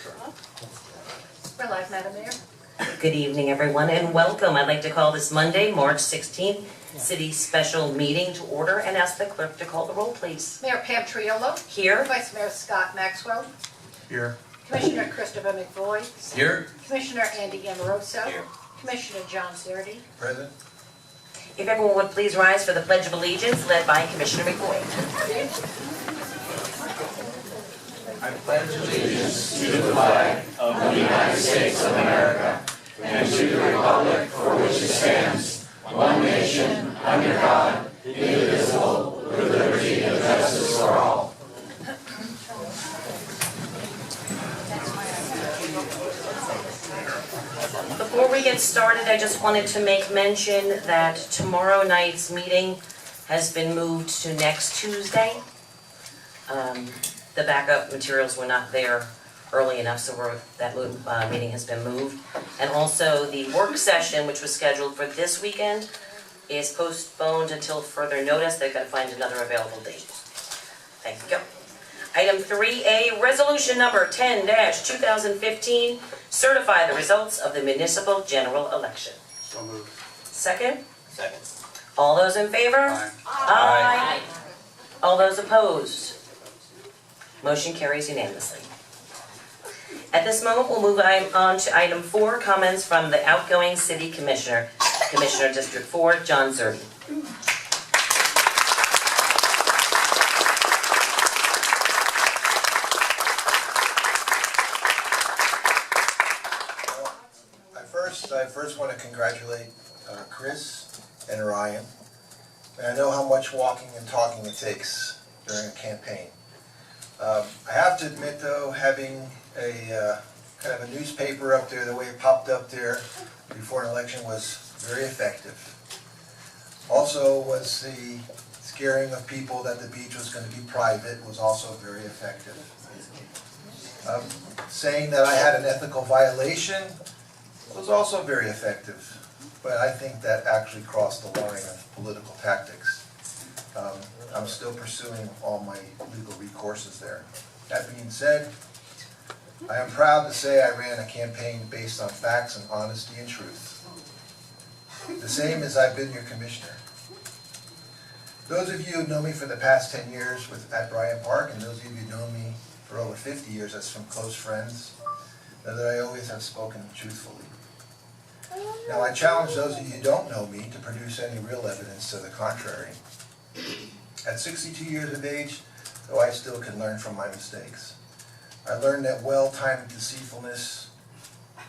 We're live, Madam Mayor. Good evening, everyone, and welcome. I'd like to call this Monday, March 16th, City Special Meeting to order and ask the clerk to call the roll, please. Mayor Pam Triolo. Here. Vice Mayor Scott Maxwell. Here. Commissioner Christopher McVoy. Here. Commissioner Andy Amoroso. Here. Commissioner John Cerdy. Present. If everyone would please rise for the Pledge of Allegiance, led by Commissioner McVoy. I pledge allegiance to the flag of the United States of America and to the republic for which it stands, one nation, under God, indivisible, with liberty and justice for all. Before we get started, I just wanted to make mention that tomorrow night's meeting has been moved to next Tuesday. The backup materials were not there early enough, so that meeting has been moved. And also the work session, which was scheduled for this weekend, is postponed until further notice. They've got to find another available date. Thank you. Item 3A, resolution number 10-2015, certify the results of the municipal general election. So moved. Second? Second. All those in favor? Aye. Aye. All those opposed? Motion carries unanimously. At this moment, we'll move on to item 4, comments from the outgoing city commissioner, Commissioner District 4, John Cerdy. I first want to congratulate Chris and Ryan. And I know how much walking and talking it takes during a campaign. I have to admit though, having a kind of a newspaper up there, the way it popped up there before an election was very effective. Also was the scaring of people that the beach was going to be private was also very effective. Saying that I had an ethical violation was also very effective, but I think that actually crossed the line of political tactics. I'm still pursuing all my legal recourses there. That being said, I am proud to say I ran a campaign based on facts and honesty and truth. The same as I've been your commissioner. Those of you who know me for the past 10 years at Bryant Park, and those of you who know me for over 50 years as some close friends, know that I always have spoken truthfully. Now I challenge those of you who don't know me to produce any real evidence to the contrary. At 62 years of age, though I still can learn from my mistakes. I learned that well-timed deceitfulness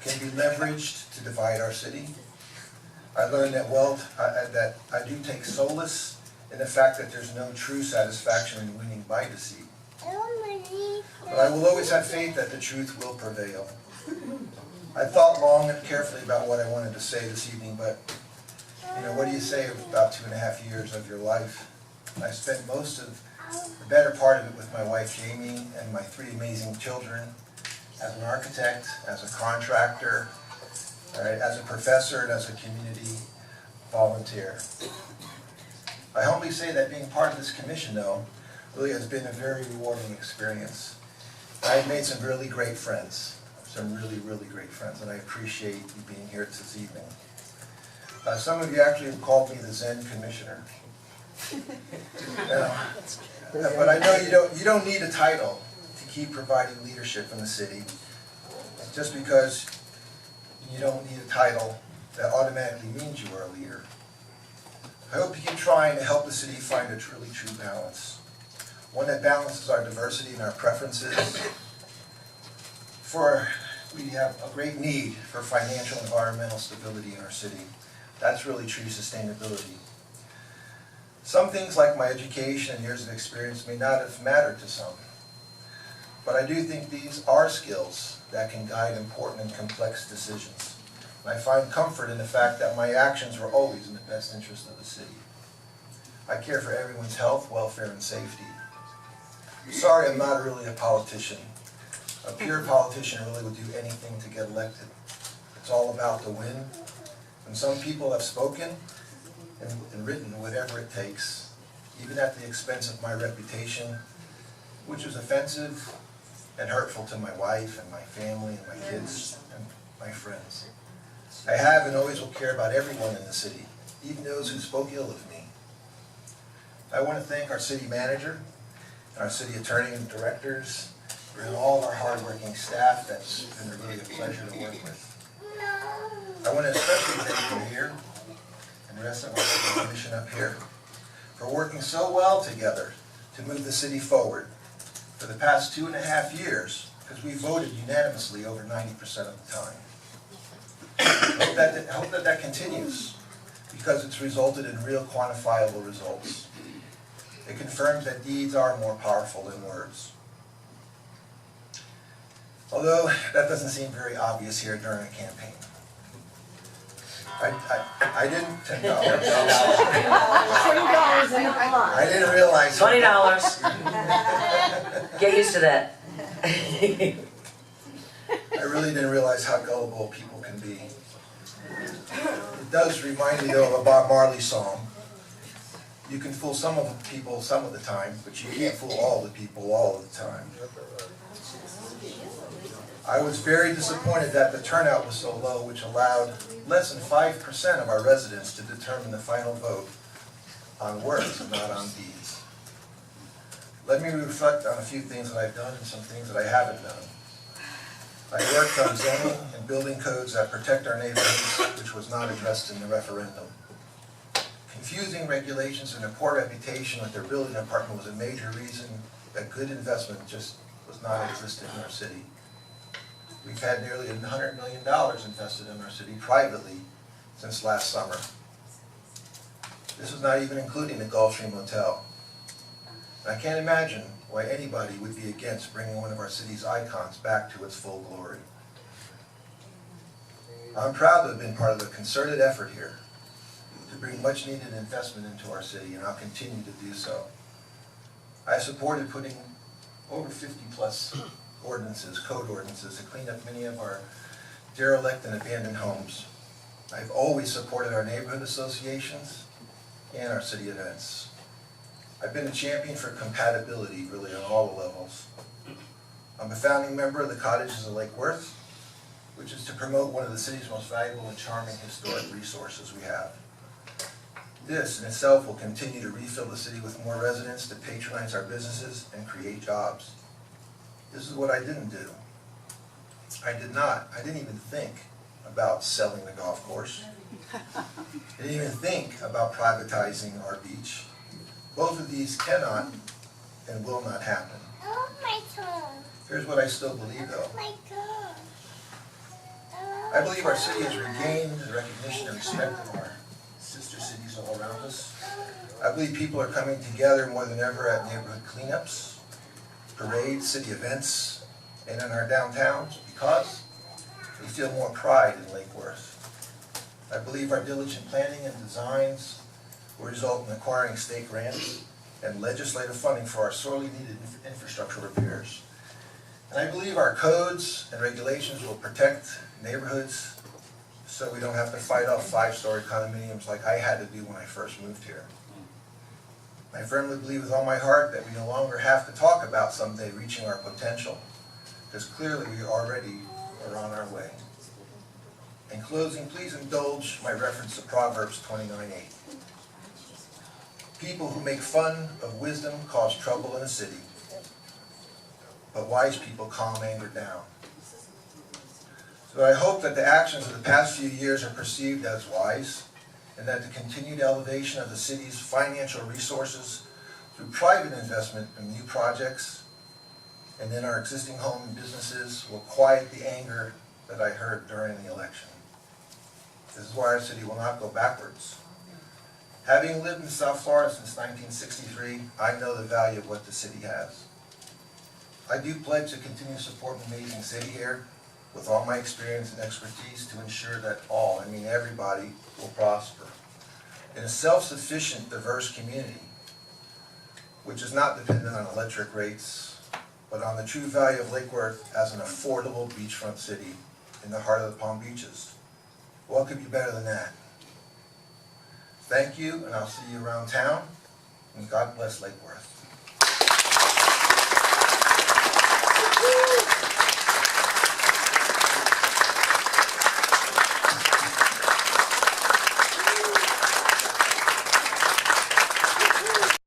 can be leveraged to divide our city. I learned that that I do take solace in the fact that there's no true satisfaction in winning by deceit. But I will always have faith that the truth will prevail. I thought long and carefully about what I wanted to say this evening, but what do you say about 2.5 years of your life? I spent most of the better part of it with my wife Jamie and my 3 amazing children, as an architect, as a contractor, as a professor, and as a community volunteer. I humbly say that being part of this commission, though, really has been a very rewarding experience. I've made some really great friends. Some really, really great friends, and I appreciate you being here this evening. Some of you actually have called me the Zen Commissioner. But I know you don't need a title to keep providing leadership in the city. Just because you don't need a title, that automatically means you are a leader. I hope you keep trying to help the city find a truly true balance. One that balances our diversity and our preferences. We have a great need for financial and environmental stability in our city. That's really true sustainability. Some things like my education and years of experience may not have mattered to some, but I do think these are skills that can guide important and complex decisions. And I find comfort in the fact that my actions were always in the best interest of the city. I care for everyone's health, welfare, and safety. I'm sorry I'm not really a politician. A pure politician really would do anything to get elected. It's all about the win. And some people have spoken and written whatever it takes, even at the expense of my reputation, which was offensive and hurtful to my wife and my family and my kids and my friends. I have and always will care about everyone in the city, even those who spoke ill of me. I want to thank our city manager, our city attorney and directors, and all of our hardworking staff. That's been really a pleasure to work with. I want to especially thank you here and the rest of our commission up here for working so well together to move the city forward for the past 2.5 years, because we voted unanimously over 90% of the time. I hope that continues, because it's resulted in real quantifiable results. It confirms that deeds are more powerful than words. Although that doesn't seem very obvious here during a campaign. I didn't, $10. I didn't realize. $20. Get used to that. I really didn't realize how gullible people can be. It does remind me though of a Bob Marley song. You can fool some of the people some of the time, but you can't fool all the people all of the time. I was very disappointed that the turnout was so low, which allowed less than 5% of our residents to determine the final vote on words and not on deeds. Let me reflect on a few things that I've done and some things that I haven't done. I worked on zoning and building codes that protect our neighborhoods, which was not addressed in the referendum. Confusing regulations and a poor reputation with their building department was a major reason that good investment just was not existent in our city. We've had nearly $100 million invested in our city privately since last summer. This is not even including the Gulfstream Hotel. I can't imagine why anybody would be against bringing one of our city's icons back to its full glory. I'm proud to have been part of a concerted effort here to bring much needed investment into our city, and I'll continue to do so. I supported putting over 50+ code ordinances to clean up many of our derelict and abandoned homes. I've always supported our neighborhood associations and our city events. I've been a champion for compatibility really on all the levels. I'm a founding member of the Cottages of Lake Worth, which is to promote one of the city's most valuable and charming historic resources we have. This in itself will continue to refill the city with more residents to patronize our businesses and create jobs. This is what I didn't do. I didn't even think about selling the golf course. I didn't even think about privatizing our beach. Both of these cannot and will not happen. Here's what I still believe though. I believe our city has regained the recognition and respect of our sister cities all around us. I believe people are coming together more than ever at neighborhood cleanups, parades, city events, and in our downtowns because we feel more pride in Lake Worth. I believe our diligent planning and designs will result in acquiring state grants and legislative funding for our sorely needed infrastructure repairs. And I believe our codes and regulations will protect neighborhoods so we don't have to fight off 5-story condominiums like I had to do when I first moved here. I firmly believe with all my heart that we no longer have to talk about someday reaching our potential, because clearly we already are on our way. In closing, please indulge my reference to Proverbs 29:8. People who make fun of wisdom cause trouble in a city, but wise people calm anger down. So I hope that the actions of the past few years are perceived as wise, and that the continued elevation of the city's financial resources through private investment in new projects and in our existing home and businesses will quiet the anger that I heard during the election. This is why our city will not go backwards. Having lived in South Florida since 1963, I know the value of what the city has. I do pledge to continue to support an amazing city here with all my experience and expertise to ensure that all, I mean everybody, will prosper in a self-sufficient, diverse community, which is not dependent on electric rates, but on the true value of Lake Worth as an affordable beachfront city in the heart of the Palm Beaches. What could be better than that? Thank you, and I'll see you around town, and God bless Lake Worth.